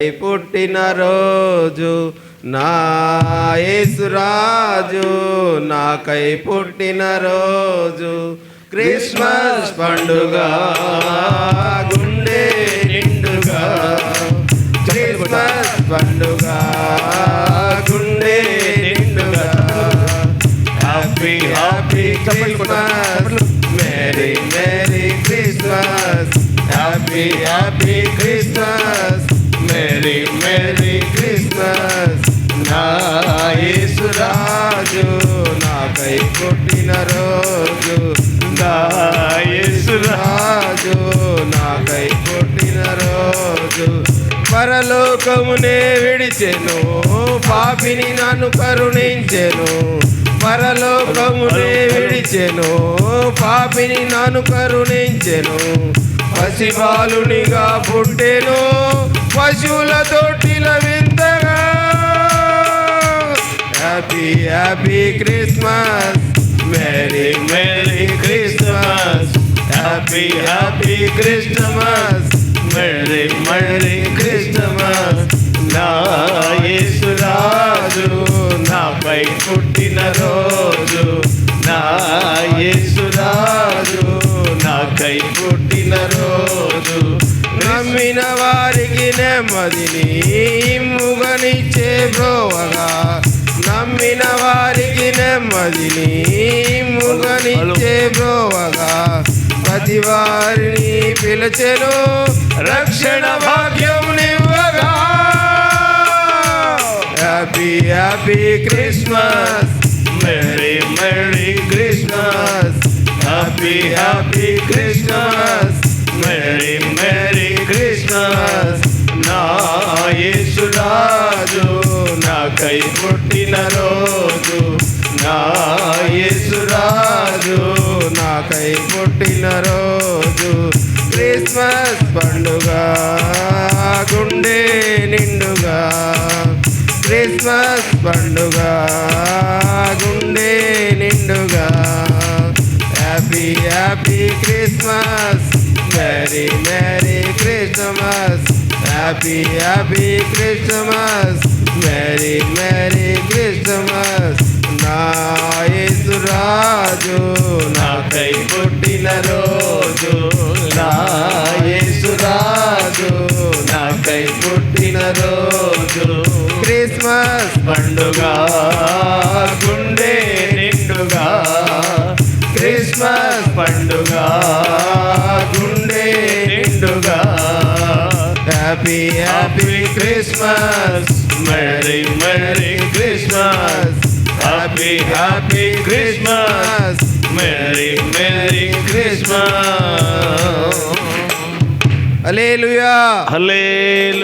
పుట్టిన రోజు నా యేసురాజు నాకై పుట్టిన రోజు క్రిస్మస్ పండుగ గుండె నిండుగా క్రిస్మస్ పండుగ గుండె నిండుగా happy happy Christmas merry merry Christmas happy happy Christmas merry merry Christmas నా యేసురాజు నాకై పుట్టిన రోజు నా యేసురాజు నాకై పుట్టిన రోజు పరలోకమునే విడిచెను పాపిని నన్ను కరుణించెను పరలోకమునే విడిచెను పాపిని నన్ను కరుణించెను పసిబాలునిగా పుట్టెను పశువుల తోటిల వింతగా happy happy Christmas merry merry Christmas happy happy Christmas merry merry Christmas నా యేసురాజు నాపై పుట్టిన రోజు నా యేసురాజు నాకై పుట్టిన రోజు నమ్మిన వారికి నెమ్మదిని ముగనిచ్చే బ్రోవగా నమ్మిన వారికి నెమ్మదిని ముగనిచ్చే బ్రోవగా ప్రతి వారిని పిలిచెను రక్షణ భాగ్యం నివ్వగా happy happy Christmas merry merry Christmas happy happy Christmas merry merry Christmas నా యేసురాజు నాకై పుట్టిన రోజు నా యేసురాజు నాకై పుట్టిన రోజు క్రిస్మస్ పండుగ గుండె నిండుగా క్రిస్మస్ పండుగ గుండె నిండుగా happy happy Christmas merry merry Christmas happy happy Christmas merry merry Christmas నా యేసురాజు నాకై పుట్టిన రోజు నా యేసురాజు నాకై పుట్టిన రోజు క్రిస్మస్ పండుగ గుండె నిండుగా క్రిస్మస్ పండుగ గుండె నిండుగా happy happy Christmas merry merry Christmas happy happy Christmas merry merry Christmas hallelujah హల్లెలూయా.